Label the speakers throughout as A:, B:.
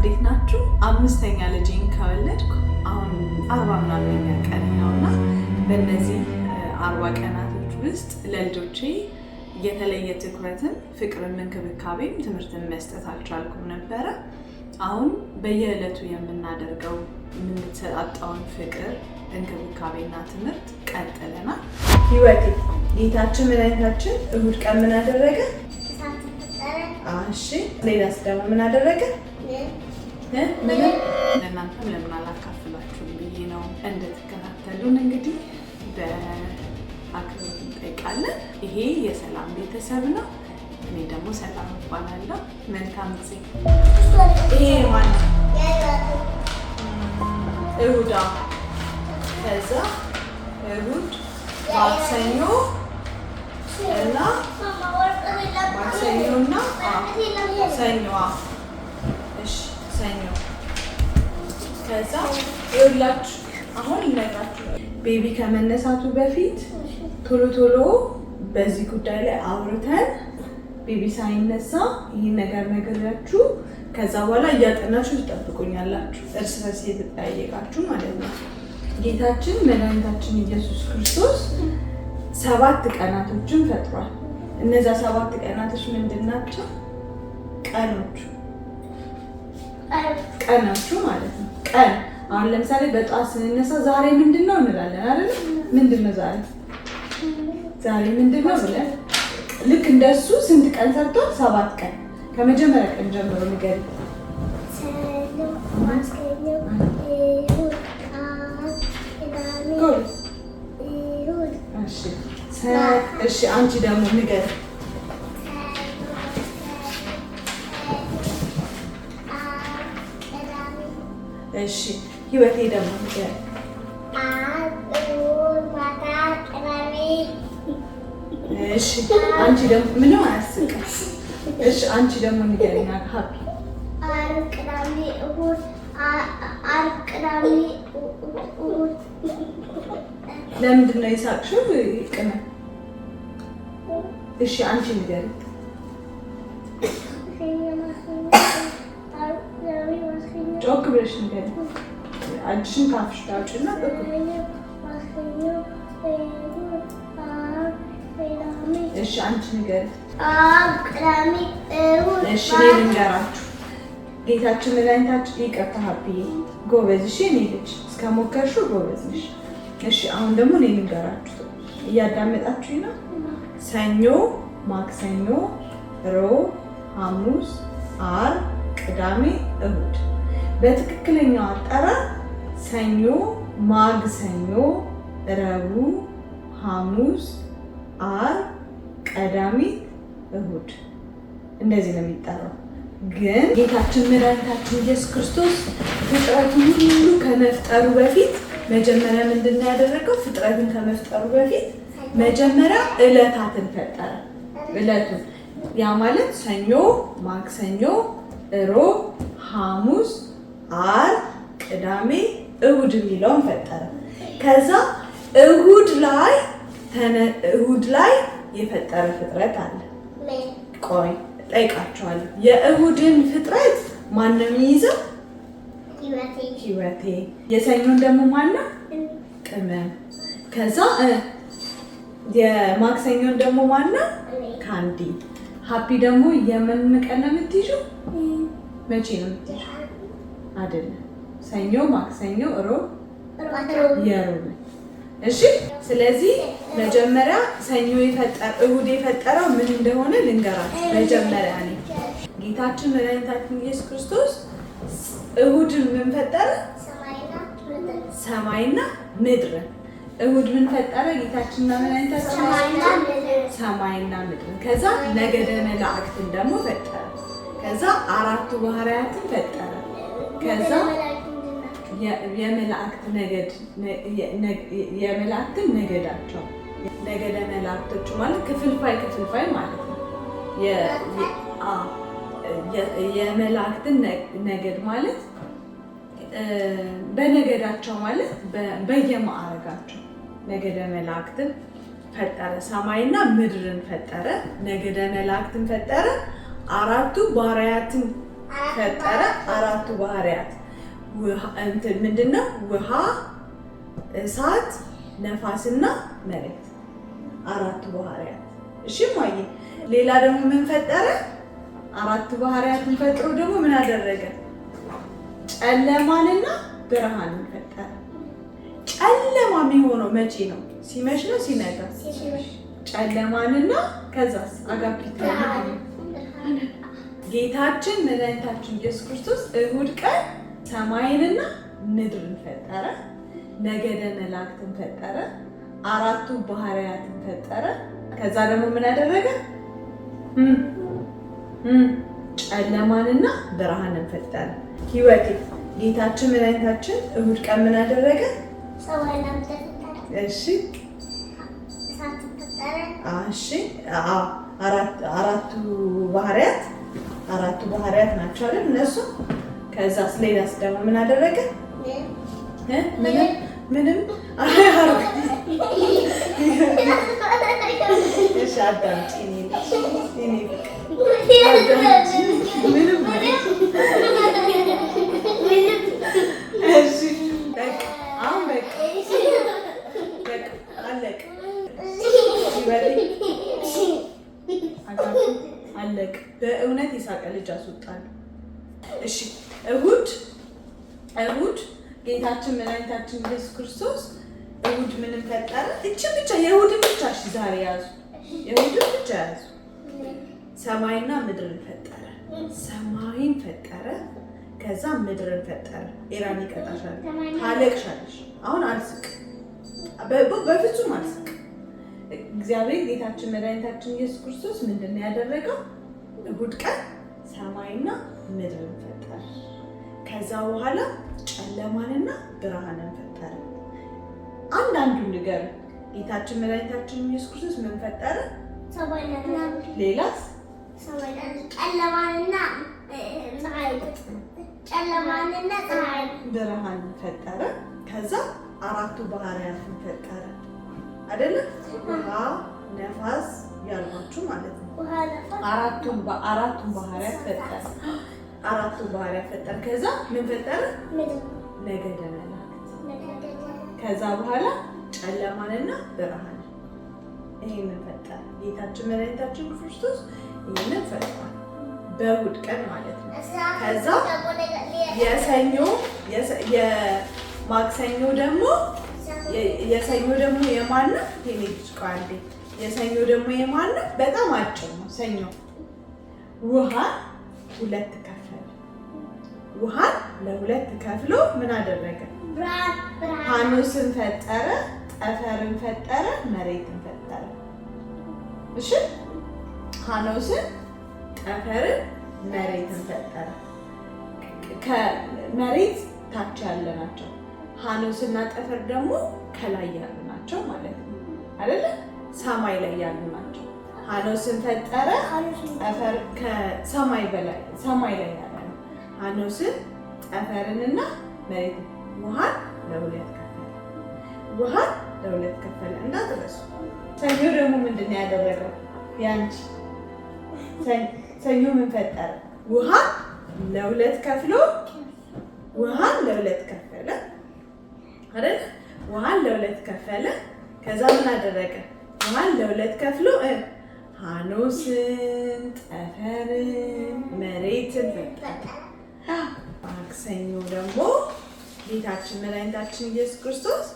A: እንዴት ናችሁ? አምስተኛ ልጄን ከወለድኩ አሁን 40 ምናምን ቀን ነውና በእነዚህ 40 ቀናቶች ውስጥ ለልጆቼ የተለየ ትኩረትን፣ ፍቅርን፣ እንክብካቤም ትምህርትን መስጠት አልቻልኩም ነበረ። አሁን በየዕለቱ የምናደርገው የምንሰጣጣውን ፍቅር፣ እንክብካቤና ትምህርት ቀጥለናል። ህይወቴ ጌታችን መድኃኒታችን እሁድ ቀን ምን አደረገ? እሺ ሌላስ ደግሞ ምን አደረገ? ለእናንተም ለምን አላካፍላችሁም ብዬ ነው እንድትከታተሉን እንግዲህ በአክብሮት እንጠይቃለን። ይሄ የሰላም ቤተሰብ ነው። እኔ ደግሞ ሰላም እባላለሁ። መልካም ጊዜ። ይሄ ማነው? እሁዳ ከዛ እሁድ ማክሰኞ እና ማክሰኞና ሰኞ። እሺ ሰኞ። ከዛ ይኸውላችሁ አሁን ልነግራችሁ ቤቢ ከመነሳቱ በፊት ቶሎ በዚህ ጉዳይ ላይ አውርተን ቤቢ ሳይነሳ ይህን ነገር ነግሬያችሁ ከዛ በኋላ እያጠናችሁ ትጠብቁኛላችሁ፣ እርስ በርስ እየተጠያየቃችሁ ማለት ነው። ጌታችን መድኃኒታችን ኢየሱስ ክርስቶስ 7 ቀናቶችን ፈጥሯል። እነዛ 7 ቀናቶች ምንድን ናቸው? ቀኖቹ ማለት ነው። ቀን አሁን ለምሳሌ በጠዋት ስንነሳ ዛሬ ምንድን ነው እንላለን አይደል? ምንድን ነው ዛሬ ምንድን ነው ብለን ልክ እንደሱ ስንት ቀን ሰርቷል? 7 ቀን። ከመጀመሪያ ቀን ጀምሮ ንገሪ። እሺ አንቺ ደግሞ ንገሪ። እሺ ህይወቴ ደግሞ ንገሪ። እሺ አንቺ ደግሞ ምንም አያስቅም። እሺ አንቺ ደግሞ ንገሪኝ። ሀፒ ዓርብ፣ ቅዳሜ፣ እሑድ። ዓርብ፣ ቅዳሜ፣ እሑድ። ለምንድን ነው የሳቅሽው? ቅመ እሺ አንቺ ንገሪ። ጮክ ብለሽ ንገሪ። አንቺን ካፍሽ ታውጪና እሺ አንቺ ንገሪ። ዓርብ፣ ቅዳሜ፣ እሑድ። እሺ እኔ ልንገራችሁ። ጌታችን መድኃኒታችን ይቅርታ ሀብዬ ጎበዝ። እሺ እኔ ልጅ እስከሞከርሽው ጎበዝ ነሽ። እሺ አሁን ደግሞ እኔ ልንገራችሁ። እያዳመጣችሁኝ ነው? ሰኞ፣ ማክሰኞ፣ ሮብ፣ ሐሙስ፣ ዓርብ፣ ቅዳሜ፣ እሑድ። በትክክለኛው አጠራር ሰኞ፣ ማክሰኞ፣ ረቡዕ፣ ሐሙስ፣ ዓርብ፣ ቅዳሜ፣ እሑድ እንደዚህ ነው የሚጠራው። ግን ጌታችን መድኃኒታችን ኢየሱስ ክርስቶስ ፍጥረቱን ሁሉ ከመፍጠሩ በፊት መጀመሪያ ምንድን ነው ያደረገው? ፍጥረትን ከመፍጠሩ በፊት መጀመሪያ ዕለታትን ፈጠረ። ዕለቱን ያ ማለት ሰኞ፣ ማክሰኞ፣ ሮብ፣ ሐሙስ፣ ዓርብ፣ ቅዳሜ፣ እሑድ የሚለውን ፈጠረ። ከዛ እሑድ ላይ የፈጠረ ፍጥረት አለ። ቆይ ጠይቃቸዋለሁ። የእሑድን ፍጥረት ማን ነው የሚይዘው? ህይወቴ። የሰኞን ደግሞ ማን ነው? ቅመም። ከዛ የማክሰኞን ደግሞ ማን ነው? ካንዲ። ሀፒ ደግሞ የምን ቀን ነው የምትይዥው? መቼ ነው የምትይዥው? አይደለም ሰኞ፣ ማክሰኞ፣ ሮብ፣ የሮብ። እሺ ስለዚህ መጀመሪያ እሑድ የፈጠረው ምን እንደሆነ ልንገራችሁ። መጀመሪያ እኔ ጌታችን መድኃኒታችን ኢየሱስ ክርስቶስ እሑድን ምን ፈጠረ? ሰማይና ምድርን። እሑድ ምን ፈጠረ? ጌታችንና መድኃኒታችን ሰማይና ምድርን። ከዛ ነገደ መላእክትን ደግሞ ፈጠረ። ከዛ 4 ባህርያትን ፈጠረ። ከዛ የመላእክትን ነገዳቸው ነገደ መላእክቶች ማለት ክፍልፋይ ማለት ነው። የመላእክትን ነገድ ማለት በነገዳቸው ማለት በየማዕረጋቸው ነገደ መላእክትን ፈጠረ። ሰማይና ምድርን ፈጠረ። ነገደ መላእክትን ፈጠረ። 4 ባህርያትን ፈጠረ። አራቱ ባህሪያት እንትን ምንድነው? ውሃ፣ እሳት፣ ነፋስና መሬት አራቱ ባህሪያት። እሺ ማየ ሌላ ደግሞ ምን ፈጠረ? አራቱ ባህሪያትን ፈጥሮ ደግሞ ምን አደረገ? ጨለማንና ብርሃንን ፈጠረ። ጨለማ የሚሆነው መቼ ነው? ሲመሽ ነው ሲነጋ? ጨለማንና ከዛስ አጋፒታ ጌታችን መድኃኒታችን ኢየሱስ ክርስቶስ እሁድ ቀን ሰማይንና ምድርን ፈጠረ። ነገደ መላእክትን ፈጠረ። አራቱ ባህሪያትን ፈጠረ። ከዛ ደግሞ ምን አደረገ? ጨለማንና ብርሃንን ፈጠረ። ህይወቴ ጌታችን መድኃኒታችን እሁድ ቀን ምን አደረገ? እሺ እሺ አራቱ ባህሪያት ናቸው አይደል? እነሱ ከዛስ ሌላስ ደግሞ ምን አደረገ? ምንም እሺ አዳምጪ። አለቅ በእውነት የሳቀ ልጅ አስወጣለሁ። እሺ እሁድ ጌታችን መድኃኒታችን ኢየሱስ ክርስቶስ እሁድ ምንም ፈጠረ? እቺን ብቻ የእሁድን ብቻ እሺ ዛሬ ያዙ። የእሁድን ብቻ ያዙ። ሰማይና ምድርን ፈጠረ። ሰማይን ፈጠረ። ከዛ ምድርን ፈጠረ። ኢራን ይቀጣሻል። ታለቅሻለሽ። አሁን አልስቅ፣ በፍጹም አልስቅ። እግዚአብሔር ጌታችን መድኃኒታችን ኢየሱስ ክርስቶስ ምንድን ነው ያደረገው? እሁድ ቀን ሰማይና ምድርን ፈጠረ። ከዛ በኋላ ጨለማንና ብርሃንን ፈጠረ። አንዳንዱን ንገር። ጌታችን መድኃኒታችን ኢየሱስ ክርስቶስ ምን ፈጠረ? ሌላስ? ብርሃንን ፈጠረ። ከዛ አራቱ ባህሪያትን ፈጠረ አይደለም? ውሃ፣ ነፋስ ያልኳችሁ ማለት ነው። አራቱን ባህሪያት ፈጠረ። ከዛ ምን ፈጠረ? ነገደ መላእክት። ከዛ በኋላ ጨለማንና ብርሃን። ይሄንን ፈጠረ ጌታችን መድኃኒታችን ክርስቶስ። ይሄንን ፈጠረ በእሁድ ቀን ማለት ነው። ከዛ የማክሰኞ ደግሞ የማን ነው? የሰኞ ደግሞ የማን ነው? በጣም አጭር ነው። ሰኞ ውሃን ለሁለት ከፍሎ ምን አደረገ? ሐኖስን ፈጠረ፣ ጠፈርን ፈጠረ፣ መሬትን ፈጠረ። እሺ ሐኖስን፣ ጠፈርን፣ መሬትን ፈጠረ። ከመሬት ታች ያለ ናቸው። ሐኖስና ጠፈር ደግሞ ከላይ ያሉ ናቸው ማለት ነው አይደለ? ሰማይ ላይ ያሉ ናቸው። ሐኖስን ፈጠረ፣ ጠፈር ከሰማይ በላይ ሰማይ ላይ ያለ ነው። ሐኖስን፣ ጠፈርንና መሬትን ውሃን ለሁለት ከፈለ። እንዳትረሱ። ሰኞ ደግሞ ምንድን ነው ያደረገው? ያንቺ ሰኞ ምን ፈጠረ? ውሃን ለሁለት ከፈለ አይደል? ውሃን ለሁለት ከፈለ። ከዛ ምን አደረገ? ውሃን ለሁለት ከፍሎ ሐኖስን፣ ጠፈርን፣ መሬትን ፈጠረ። ማክሰኞ ደግሞ ጌታችን መድኃኒታችን ኢየሱስ ክርስቶስ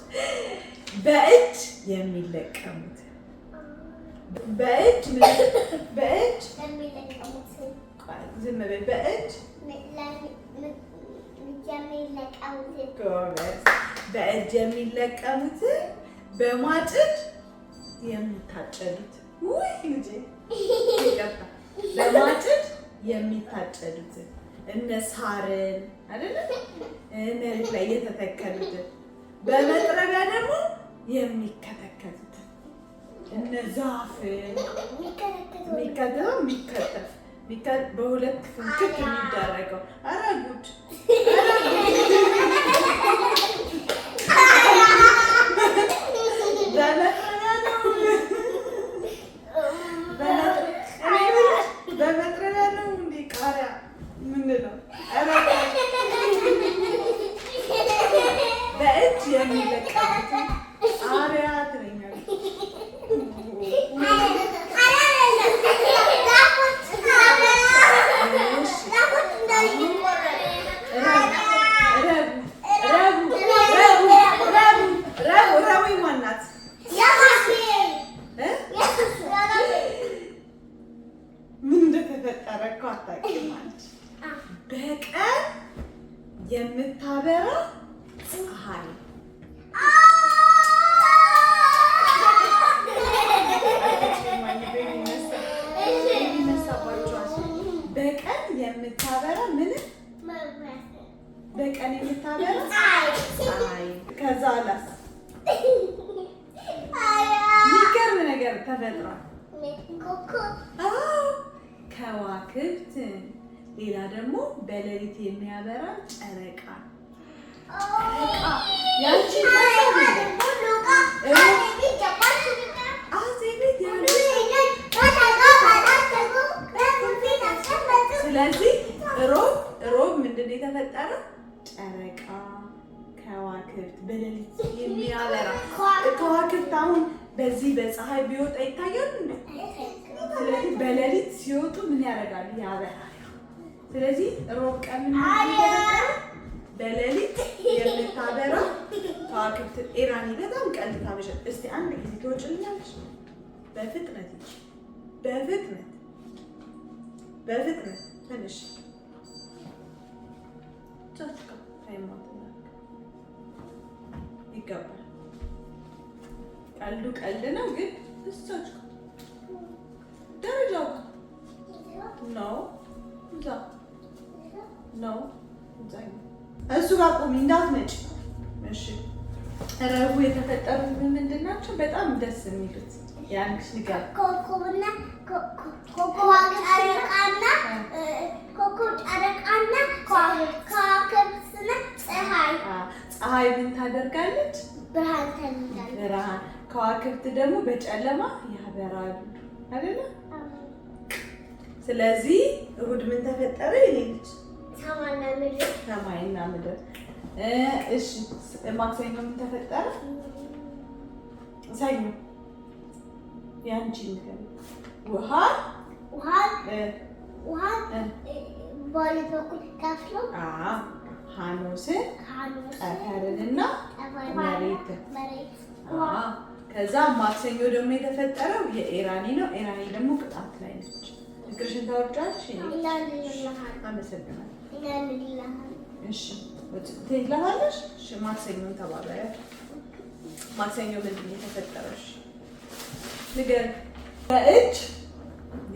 A: በእጅ የሚለቀሙት በማጭድ የሚታጨዱት በማጭድ የሚታጨዱት እነ ሳርን አይደለ? መሬት ላይ የተተከሉት፣ በመጥረቢያ ደግሞ የሚከተከቱት እነ ዛፍን የሚከተፍ በሁለት ፍንክት የሚደረገው። ኧረ ጉድ! በመጥረቢያ ነው እንደ ቃሪያ የምንለው። የምታበራ ፀሐይ። በቀን የምታበራ ምን? በቀን የምታበራ ፀሐይ። ከዛ አላስ የሚገርም ነገር ተፈጥሯል። ከዋክብት። ሌላ ደግሞ በሌሊት የሚያበራ ጨረቃ። ያቺ ስለዚህ ሮብ ምንድን ነው የተፈጠረው? ጨረቃ፣ ከዋክብት፣ በሌሊት የሚያበራ ከዋክብት። አሁን በዚህ በፀሐይ ቢወጣ ይታያሉ እንዴ? ስለዚህ በሌሊት ሲወጡ ምን ያደርጋሉ? ያበራሉ። ስለዚህ ሮብ ቀን ምን ይደረጋል? በሌሊት የምታበራ ከዋክብት። ኢራኒ በጣም ቀልድ ታበሻል። እስቲ አንድ ጊዜ ትወጪልኛለሽ? በፍጥነት በፍጥነት ትንሽ ጫጭቃ ታይማት ይገባል። ቀልዱ ቀልድ ነው፣ ግን እሳች ደረጃው ነው ነው እሱ ጋር ቁሚ እንዳትመጪ። እሺ ረቡዕ የተፈጠሩት ምንድን ናቸው? በጣም ደስ የሚሉት ያንቺ ንገር። ኮከብና ከዋክብትና ፀሐይ። ፀሐይ ምን ታደርጋለች? ብርሃን። ከዋክብት ደግሞ በጨለማ ያበራሉ አይደለ? ስለዚህ እሑድ ምን ተፈጠረ? ይልች ሰማይና ምድር። እሺ ማክሰኞ ምን ተፈጠረ? ሰኞ ያንቺ ነገር ውሃ በሁለት በኩል ከፍሎ ሐሙስን ጠፈርንና መሬትን። ከዛ ማክሰኞ ደግሞ የተፈጠረው የኢራኒ ነው። ኢራኒ ደግሞ ቅጣት ላይ ነች። ፍቅርሽን ታወርጃለሽ። አመሰግናለሁ። እሺ ትሄጃለሽ። እሺ ማክሰኞን ተባባሪ። ማክሰኞ ምንድን ነው የተፈጠረው? ንገር። በእጅ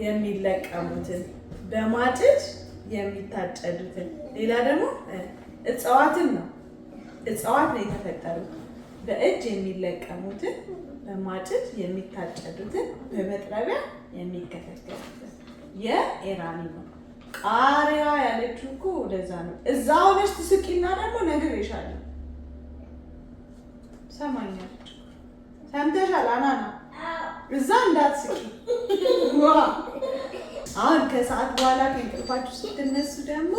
A: የሚለቀሙትን፣ በማጭድ የሚታጨዱትን፣ ሌላ ደግሞ እጽዋትን ነው። እጽዋት ነው የተፈጠሩት። በእጅ የሚለቀሙትን፣ በማጭድ የሚታጨዱትን፣ በመጥረቢያ የሚከተከቱትን። የኢራኒ ነው። ቃሪያ ያለችው እኮ ወደዛ ነው። እዛ ሆነሽ ትስቂና ደግሞ ነግሬሻለሁ። ሰማኛለች። ሰምተሻል? አናና እዛ እንዳትስቂ። አሁን ከሰዓት በኋላ ከእንቅልፋችሁ ስትነሱ ደግሞ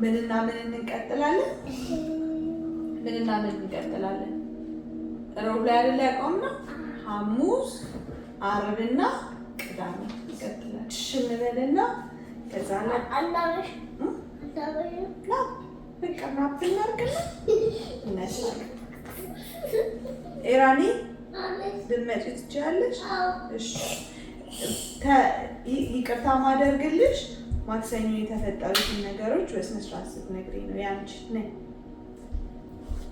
A: ምንና ምን እንቀጥላለን? ምንና ምን እንቀጥላለን? ሮብ ላይ አይደል ያቆምነው? ሐሙስ፣ ዓርብና ቅዳሜ ይቀጥላል። ሽምበልና ከዛ ላይ አላሽ በቃ ማብናርግና እነሳለን። ኢራኒ ልትመጪ ትችያለሽ? እሺ ይቅርታ ማደርግልሽ ማክሰኞ የተፈጠሩትን ነገሮች በስነ ስርዓት ስትነግሪኝ ነው። ያንቺ ነይ።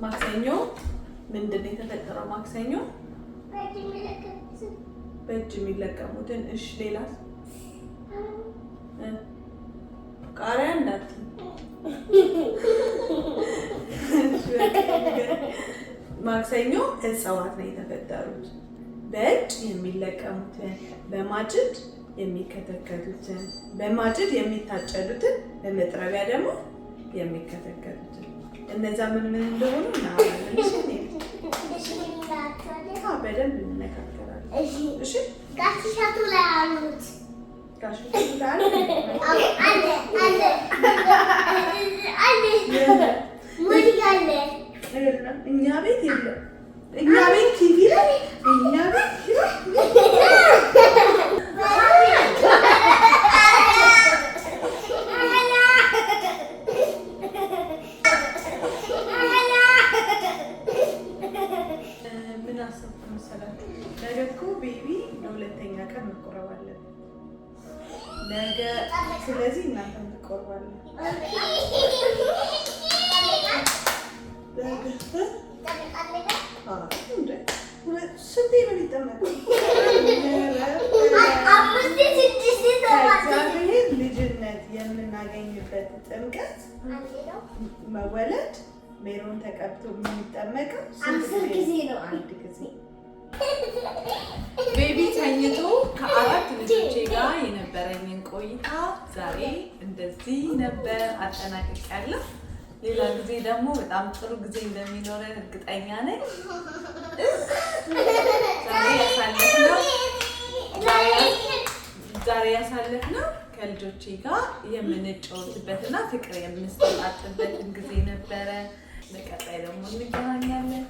A: ማክሰኞ ምንድን ነው የተፈጠረው? ማክሰኞ በእጅ የሚለቀሙትን። እሺ ሌላስ? ቃሪያ እንዳትዪ። ማክሰኞ እጽዋት ነው የተፈጠሩት። በእጅ የሚለቀሙትን፣ በማጭድ የሚከተከቱትን፣ በማጭድ የሚታጨዱትን፣ በመጥረቢያ ደግሞ የሚከተከቱትን። እነዛ ምን ምን እንደሆኑ በደንብ እንነጋገራለን። እሺ ጋሽሻቱ ላይ አሉት። ጋሽሻቱ ላይ አለ እኛ ቤት የለም። እኛ ቤት ቲቪ ላይ እኛ ቤት ምን አሰብኩ መሰላችሁ? ነገ እኮ ቤቢ ለሁለተኛ ቀን መቆረብ አለብን ነገ። ስለዚህ እናንተም ትቆርባለን። ከእግዚአብሔር ልጅነት የምናገኝበት ጥምቀት መወለድ ሜሮን ተቀብቶ የሚጠመቀው 10 ጊዜ ነው። አንድ ጊዜ ቤቢ ተኝቶ ከ4 ልጆቼ ጋር የነበረኝን ቆይታ ዛሬ እንደዚህ ነበር አጠናቅቄያለሁ። ሌላ ጊዜ ደግሞ በጣም ጥሩ ጊዜ እንደሚኖረን እርግጠኛ ነኝ። ዛሬ ያሳለፍነው ከልጆቼ ጋር የምንጫወትበትና ፍቅር የምንሰጣጥበትን ጊዜ ነበረ። በቀጣይ ደግሞ እንገናኛለን።